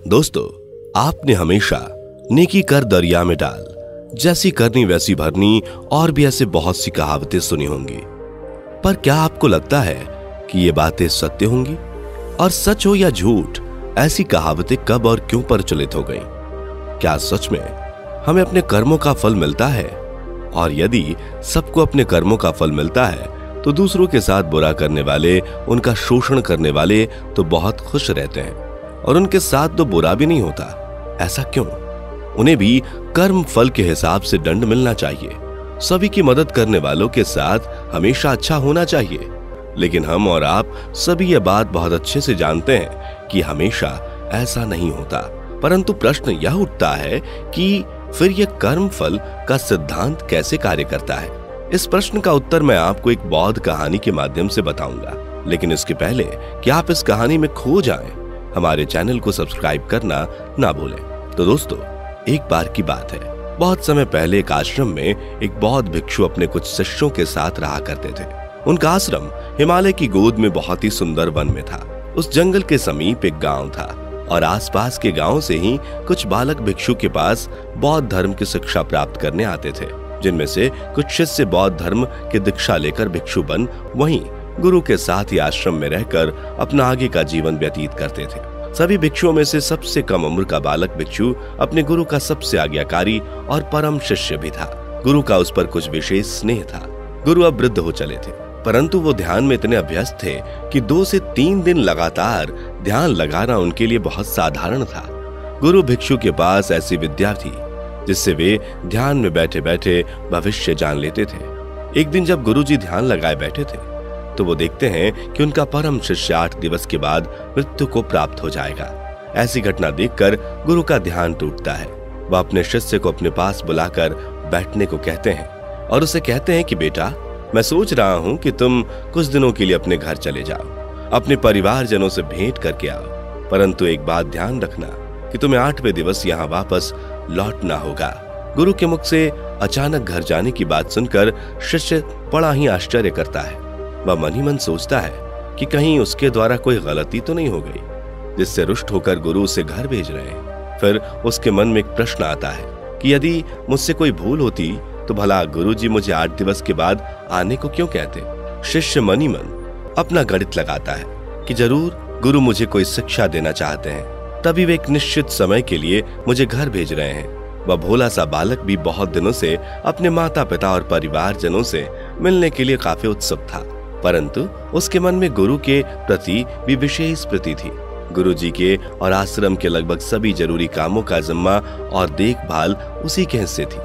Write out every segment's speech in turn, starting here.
दोस्तों, आपने हमेशा नेकी कर दरिया में डाल, जैसी करनी वैसी भरनी और भी ऐसे बहुत सी कहावतें सुनी होंगी। पर क्या आपको लगता है कि ये बातें सत्य होंगी? और सच हो या झूठ, ऐसी कहावतें कब और क्यों प्रचलित हो गईं? क्या सच में हमें अपने कर्मों का फल मिलता है? और यदि सबको अपने कर्मों का फल मिलता है तो दूसरों के साथ बुरा करने वाले, उनका शोषण करने वाले तो बहुत खुश रहते हैं और उनके साथ तो बुरा भी नहीं होता। ऐसा क्यों? उन्हें भी कर्म फल के हिसाब से दंड मिलना चाहिए। सभी की मदद करने वालों के साथ हमेशा अच्छा होना चाहिए। लेकिन हम और आप सभी ये बात बहुत अच्छे से जानते हैं कि हमेशा ऐसा नहीं होता। परंतु प्रश्न यह उठता है कि फिर यह कर्म फल का सिद्धांत कैसे कार्य करता है? इस प्रश्न का उत्तर मैं आपको एक बौद्ध कहानी के माध्यम से बताऊंगा। लेकिन इसके पहले कि आप इस कहानी में खो जाएं, हमारे चैनल को सब्सक्राइब करना ना भूलें। तो दोस्तों, एक बार की बात है, बहुत समय पहले एक आश्रम में एक बौद्ध भिक्षु अपने कुछ शिष्यों के साथ रहा करते थे। उनका आश्रम हिमालय की गोद में बहुत ही सुंदर वन में था। उस जंगल के समीप एक गांव था और आसपास के गांव से ही कुछ बालक भिक्षु के पास बौद्ध धर्म की शिक्षा प्राप्त करने आते थे, जिनमें से कुछ शिष्य बौद्ध धर्म की दीक्षा लेकर भिक्षु बन वहीं गुरु के साथ ही आश्रम में रहकर अपना आगे का जीवन व्यतीत करते थे। सभी भिक्षुओं में से सबसे कम उम्र का बालक भिक्षु अपने गुरु का सबसे आज्ञाकारी और परम शिष्य भी था। गुरु का उस पर कुछ विशेष स्नेह था। गुरु अब वृद्ध हो चले थे, परंतु वो ध्यान में इतने अभ्यस्त थे कि 2 से 3 दिन लगातार ध्यान लगाना उनके लिए बहुत साधारण था। गुरु भिक्षु के पास ऐसी विद्या थी जिससे वे ध्यान में बैठे बैठे भविष्य जान लेते थे। एक दिन जब गुरुजी ध्यान लगाए बैठे थे तो वो देखते हैं कि उनका परम शिष्य 8 दिवस के बाद मृत्यु को प्राप्त हो जाएगा। ऐसी घटना देखकर गुरु का ध्यान टूटता है। वह अपने शिष्य को अपने पास बुलाकर बैठने को कहते हैं और उसे कहते हैं कि बेटा, मैं सोच रहा हूं कि तुम कुछ दिनों के लिए अपने घर चले जाओ, अपने परिवारजनों से भेंट करके आओ, परंतु एक बात ध्यान रखना कि तुम्हें 8वें दिवस यहाँ वापस लौटना होगा। गुरु के मुख से अचानक घर जाने की बात सुनकर शिष्य बड़ा ही आश्चर्य करता है। वह मन ही मन सोचता है कि कहीं उसके द्वारा कोई गलती तो नहीं हो गई, जिससे रुष्ट होकर गुरु उसे घर भेज रहे हैं। फिर उसके मन में एक प्रश्न आता है कि यदि मुझसे कोई भूल होती तो भला गुरुजी मुझे 8 दिवस के बाद आने को क्यों कहते? शिष्य मन ही मन अपना गणित लगाता है कि जरूर गुरु मुझे कोई शिक्षा देना चाहते हैं, तभी वे एक निश्चित समय के लिए मुझे घर भेज रहे हैं। वह भोला सा बालक भी बहुत दिनों से अपने माता पिता और परिवारजनों से मिलने के लिए काफी उत्सुक था, परंतु उसके मन में गुरु के प्रति भी विशेष प्रीति थी। गुरुजी के और आश्रम के लगभग सभी जरूरी कामों का जिम्मा और देखभाल उसी के हिस्से थी।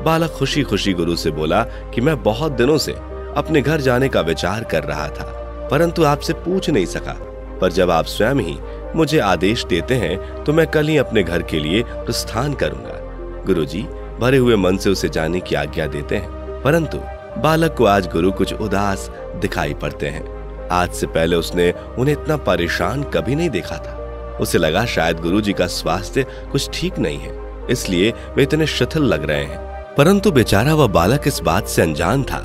बालक खुशी खुशी गुरु से बोला कि मैं बहुत दिनों से अपने घर जाने का विचार कर रहा था, परंतु आपसे पूछ नहीं सका। पर जब आप स्वयं ही मुझे आदेश देते हैं तो मैं कल ही अपने घर के लिए प्रस्थान करूंगा। गुरुजी भरे हुए मन से उसे जाने की आज्ञा देते हैं, परंतु बालक को आज गुरु कुछ उदास दिखाई पड़ते हैं। आज से पहले उसने उन्हें इतना परेशान कभी नहीं देखा था। उसे लगा शायद गुरुजी का स्वास्थ्य कुछ ठीक नहीं है, इसलिए वे इतने शिथिल लग रहे हैं। परंतु बेचारा वह बालक इस बात से अनजान था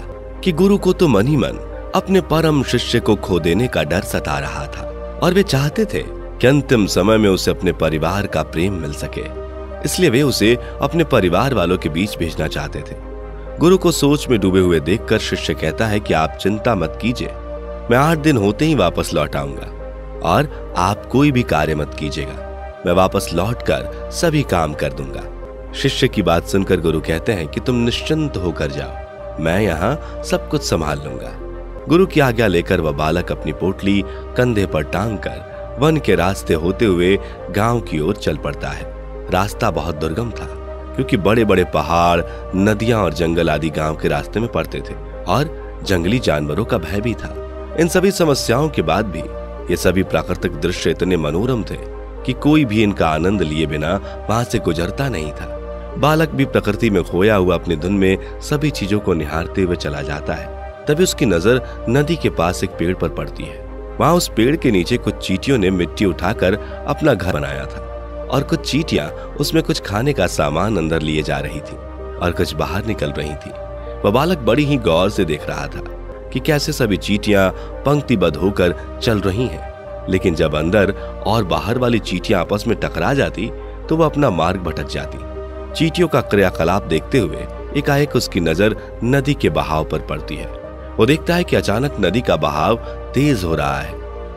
कि गुरु को तो मन ही मन अपने परम शिष्य को खो देने का डर सता रहा था और वे चाहते थे कि अंतिम समय में उसे अपने परिवार का प्रेम मिल सके। इसलिए वे उसे अपने परिवार वालों के बीच भेजना चाहते थे। गुरु को सोच में डूबे हुए देखकर शिष्य कहता है कि आप चिंता मत कीजिए, मैं 8 दिन होते ही वापस लौट आऊंगा और आप कोई भी कार्य मत कीजिएगा। मैं वापस लौटकर सभी काम कर दूंगा। शिष्य की बात सुनकर गुरु कहते हैं कि तुम निश्चिंत होकर जाओ, मैं यहाँ सब कुछ संभाल लूंगा। गुरु की आज्ञा लेकर वह बालक अपनी पोटली कंधे पर टांग कर वन के रास्ते होते हुए गांव की ओर चल पड़ता है। रास्ता बहुत दुर्गम था क्योंकि बड़े बड़े पहाड़, नदियां और जंगल आदि गांव के रास्ते में पड़ते थे और जंगली जानवरों का भय भी था। इन सभी समस्याओं के बाद भी ये सभी प्राकृतिक दृश्य इतने मनोरम थे कि कोई भी इनका आनंद लिए बिना वहां से गुजरता नहीं था। बालक भी प्रकृति में खोया हुआ अपनी धुन में सभी चीजों को निहारते हुए चला जाता है। तभी उसकी नजर नदी के पास एक पेड़ पर पड़ती है। वहां उस पेड़ के नीचे कुछ चींटियों ने मिट्टी उठाकर अपना घर बनाया था और कुछ चींटियां उसमें कुछ खाने का सामान अंदर लिए जा रही थी और कुछ बाहर निकल रही थी। वह बालक बड़ी ही गौर से देख रहा था कि कैसे सभी चींटियां पंक्तिबद्ध होकर चल रही हैं। लेकिन जब अंदर और बाहर वाली चींटियां आपस में टकरा जाती तो वह अपना मार्ग भटक जाती। चींटियों का क्रियाकलाप देखते हुए एकाएक उसकी नजर नदी के बहाव पर पड़ती है। वो देखता है कि अचानक नदी का बहाव तेज हो रहा है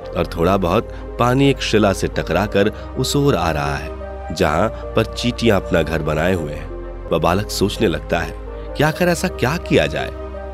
और थोड़ा बहुत पानी एक शिला से टकराकर उस ओर आ रहा है जहां पर चींटियां अपना घर बनाए हुए हैं। वह बालक सोचने लगता है कि आखिर ऐसा क्या किया जाए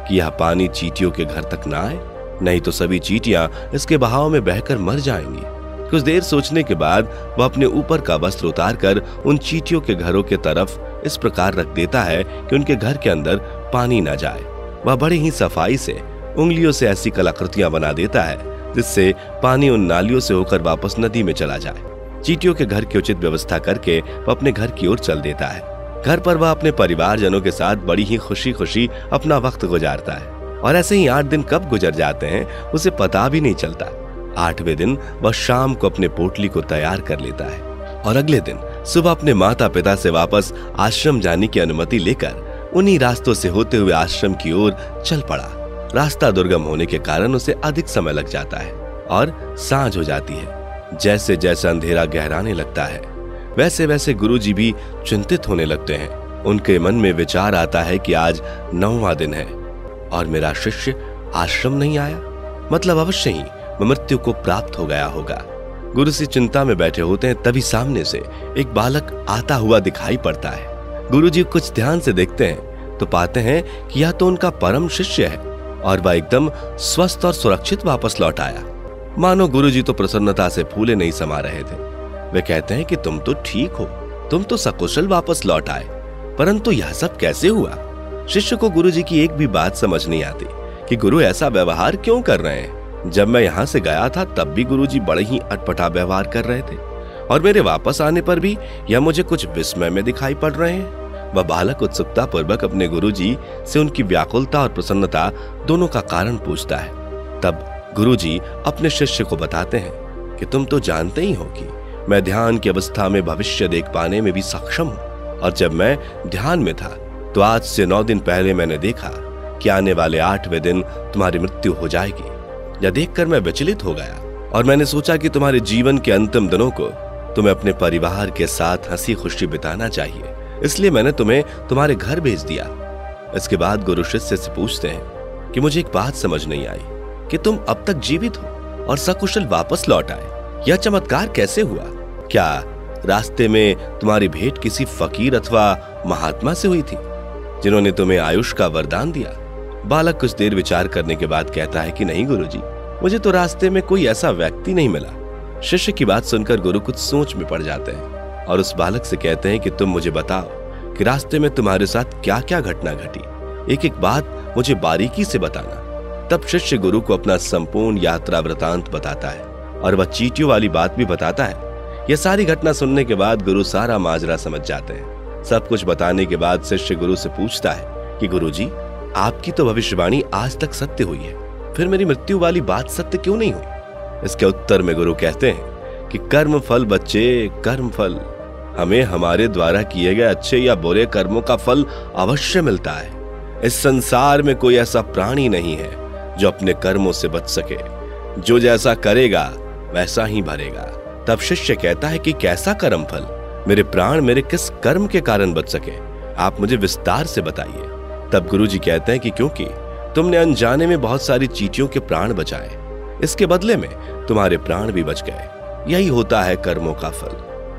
कि यह पानी चींटियों के घर तक ना आए, नहीं तो सभी चींटियां इसके बहाव में बहकर मर जाएंगी। कुछ देर सोचने के बाद वह अपने ऊपर का वस्त्र उतारकर उन चींटियों के घरों के तरफ इस प्रकार रख देता है कि उनके घर के अंदर पानी ना जाए। वह बड़ी ही सफाई से उंगलियों से ऐसी कलाकृतियां बना देता है जिससे पानी उन नालियों से होकर वापस नदी में चला जाए। चींटियों के घर की उचित व्यवस्था करके वह अपने घर की ओर चल देता है। घर पर वह अपने परिवारजनों के साथ बड़ी ही खुशी खुशी अपना वक्त गुजारता है और ऐसे ही 8 दिन कब गुजर जाते हैं उसे पता भी नहीं चलता। 8वें दिन वह शाम को अपने पोटली को तैयार कर लेता है और अगले दिन सुबह अपने माता पिता से वापस आश्रम जाने की अनुमति लेकर उन्हीं रास्तों से होते हुए आश्रम की ओर चल पड़ा। रास्ता दुर्गम होने के कारण उसे अधिक समय लग जाता है और सांझ हो जाती है। जैसे जैसे अंधेरा गहराने लगता है वैसे वैसे गुरुजी भी चिंतित होने लगते हैं। उनके मन में विचार आता है कि आज 9वां दिन है और मेरा शिष्य आश्रम नहीं आया, मतलब अवश्य ही मृत्यु को प्राप्त हो गया होगा। गुरुजी चिंता में बैठे होते हैं, तभी सामने से एक बालक आता हुआ दिखाई पड़ता है। गुरुजी कुछ ध्यान से देखते हैं तो पाते हैं कि यह तो उनका परम शिष्य है और वह एकदम स्वस्थ और सुरक्षित वापस लौट आया। मानो गुरुजी तो प्रसन्नता से फूले नहीं समा रहे थे। वे कहते हैं कि तुम तो ठीक हो, तुम तो सकुशल वापस लौट आए, परंतु यह सब कैसे हुआ? शिष्य को गुरुजी की एक भी बात समझ नहीं आती कि गुरु ऐसा व्यवहार क्यों कर रहे हैं। जब मैं यहाँ से गया था तब भी गुरुजी बड़े ही अटपटा व्यवहार कर रहे थे और मेरे वापस आने पर भी यह मुझे कुछ विस्मय में दिखाई पड़ रहे हैं। वह बालक उत्सुकता पूर्वक अपने गुरुजी से उनकी व्याकुलता और प्रसन्नता दोनों का कारण पूछता है। तब गुरुजी अपने शिष्य को बताते हैं कि तुम तो जानते ही हो कि मैं ध्यान की अवस्था में भविष्य देख पाने में भी सक्षम हूं और जब मैं ध्यान में था तो आज से 9 दिन पहले मैंने देखा कि आने वाले 8वें दिन तुम्हारी मृत्यु हो जाएगी। यह देखकर मैं विचलित हो गया और मैंने सोचा कि तुम्हारे जीवन के अंतिम दिनों को तुम्हें अपने परिवार के साथ हंसी खुशी बिताना चाहिए, इसलिए मैंने तुम्हें तुम्हारे घर भेज दिया। इसके बाद गुरु शिष्य से पूछते हैं कि मुझे एक बात समझ नहीं आई कि तुम अब तक जीवित हो और सकुशल वापस लौट आए, यह चमत्कार कैसे हुआ? क्या रास्ते में तुम्हारी भेंट किसी फकीर अथवा महात्मा से हुई थी जिन्होंने तुम्हें आयुष का वरदान दिया? बालक कुछ देर विचार करने के बाद कहता है कि नहीं गुरुजी, मुझे तो रास्ते में कोई ऐसा व्यक्ति नहीं मिला। शिष्य की बात सुनकर गुरु कुछ सोच में पड़ जाते हैं और उस बालक से कहते हैं कि तुम मुझे बताओ कि रास्ते में तुम्हारे साथ क्या क्या घटना घटी, एक एक बात मुझे बारीकी से बताना। तब शिष्य गुरु को अपना संपूर्ण यात्रा वृतांत बताता है और वह चींटियों वाली बात भी बताता है। यह सारी घटना सुनने के बाद गुरु सारा माजरा समझ जाते हैं। सब कुछ बताने के बाद शिष्य गुरु से पूछता है कि गुरुजी, आपकी तो भविष्यवाणी आज तक सत्य हुई है, फिर मेरी मृत्यु वाली बात सत्य क्यों नहीं हुई? इसके उत्तर में गुरु कहते हैं कि कर्म फल बच्चे, कर्म फल। हमें हमारे द्वारा किए गए अच्छे या बुरे कर्मों का फल अवश्य मिलता है। इस संसार में कोई ऐसा प्राणी नहीं है जो अपने कर्मों से बच सके। जो जैसा करेगा वैसा ही भरेगा। तब शिष्य कहता है कि कैसा कर्म फल? मेरे प्राण मेरे किस कर्म के कारण बच सके, आप मुझे विस्तार से बताइए। तब गुरुजी कहते हैं कि क्योंकि तुमने अनजाने में बहुत सारी चींटियों के प्राण बचाए, इसके बदले में तुम्हारे प्राण भी बच गए। यही होता है कर्मों का फल।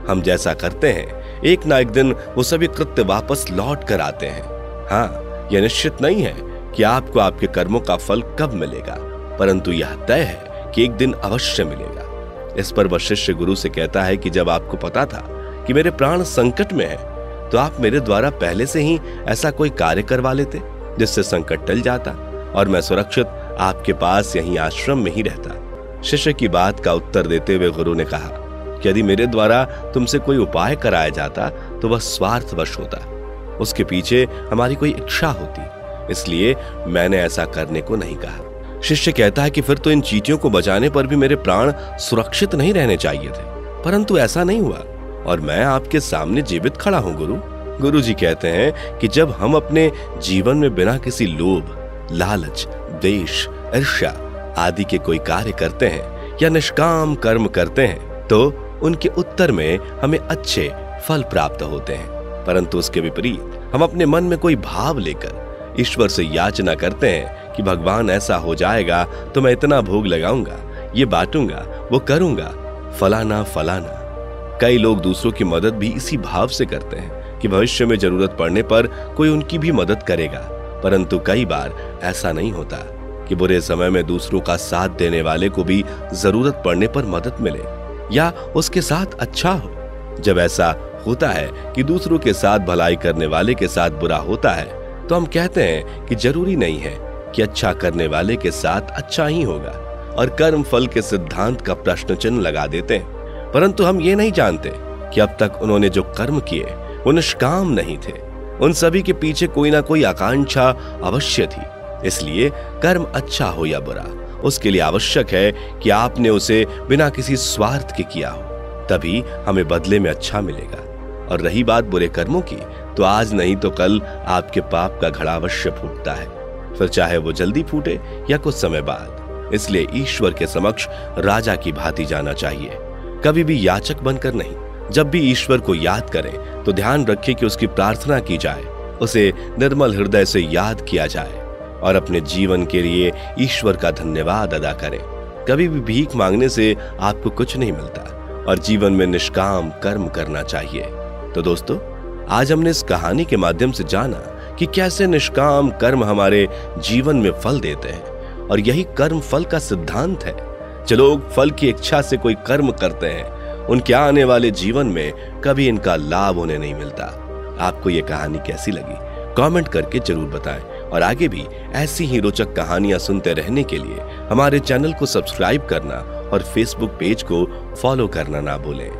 हम जैसा करते हैं एक ना एक दिन वो सभी कृत्य वापस लौट कर आते हैं। हाँ, यह निश्चित नहीं है कि आपको आपके कर्मों का फल कब मिलेगा, परंतु यह तय है कि एक दिन अवश्य मिलेगा। इस पर वह शिष्य गुरु से कहता है कि जब आपको पता था कि मेरे प्राण संकट में हैं, तो आप मेरे द्वारा पहले से ही ऐसा कोई कार्य करवा लेते जिससे संकट टल जाता और मैं सुरक्षित आपके पास यहीं आश्रम में ही रहता। शिष्य की बात का उत्तर देते हुए गुरु ने कहा कि यदि मेरे द्वारा तुमसे कोई उपाय कराया जाता तो वह स्वार्थवश होता, उसके पीछे हमारी कोई इच्छा होती, इसलिए मैंने ऐसा करने को नहीं कहा। शिष्य कहता है कि फिर तो इन चींटियों को बचाने पर भी मेरे प्राण सुरक्षित नहीं रहने चाहिए थे, परंतु ऐसा नहीं हुआ और मैं आपके सामने जीवित खड़ा हूं गुरु। गुरुजी कहते हैं कि जब हम अपने जीवन में बिना किसी लोभ, लालच, द्वेष, ईर्ष्या आदि के कोई कार्य करते हैं या निष्काम कर्म करते हैं तो उनके उत्तर में हमें अच्छे फल प्राप्त होते हैं, परंतु उसके विपरीत हम अपने मन में कोई भाव लेकर ईश्वर से याचना करते हैं कि भगवान ऐसा हो जाएगा तो मैं इतना भोग लगाऊंगा, ये बांटूंगा, वो करूंगा, फलाना फलाना। कई लोग दूसरों की मदद भी इसी भाव से करते हैं कि भविष्य में जरूरत पड़ने पर कोई उनकी भी मदद करेगा, परंतु कई बार ऐसा नहीं होता कि बुरे समय में दूसरों का साथ देने वाले को भी जरूरत पड़ने पर मदद मिले या उसके साथ अच्छा हो। जब ऐसा होता है कि दूसरों के साथ भलाई करने वाले के साथ बुरा होता है तो हम कहते हैं कि जरूरी नहीं है कि अच्छा करने वाले के साथ अच्छा ही होगा और कर्म फल के सिद्धांत का प्रश्न चिन्ह लगा देते हैं। परंतु हम ये नहीं जानते कि अब तक उन्होंने जो कर्म किए वो निष्काम नहीं थे। उन सभी के पीछे कोई ना कोई आकांक्षा अवश्य थी। इसलिए कर्म अच्छा हो या बुरा, उसके लिए आवश्यक है कि आपने उसे बिना किसी स्वार्थ के किया हो, तभी हमें बदले में अच्छा मिलेगा। और रही बात बुरे कर्मों की, तो आज नहीं तो कल आपके पाप का घड़ा अवश्य फूटता है, फिर चाहे वो जल्दी फूटे या कुछ समय बाद। इसलिए ईश्वर के समक्ष राजा की भांति जाना चाहिए, कभी भी याचक बनकर नहीं। जब भी ईश्वर को याद करें तो ध्यान रखें कि उसकी प्रार्थना की जाए, उसे निर्मल हृदय से याद किया जाए और अपने जीवन के लिए ईश्वर का धन्यवाद अदा करें। कभी भी भीख मांगने से आपको कुछ नहीं मिलता और जीवन में निष्काम कर्म करना चाहिए। तो दोस्तों, आज हमने इस कहानी के माध्यम से जाना कि कैसे निष्काम कर्म हमारे जीवन में फल देते हैं और यही कर्म फल का सिद्धांत है। जो लोग फल की इच्छा से कोई कर्म करते हैं उनके आने वाले जीवन में कभी इनका लाभ उन्हें नहीं मिलता। आपको ये कहानी कैसी लगी कमेंट करके जरूर बताएं और आगे भी ऐसी ही रोचक कहानियां सुनते रहने के लिए हमारे चैनल को सब्सक्राइब करना और फेसबुक पेज को फॉलो करना ना भूलें।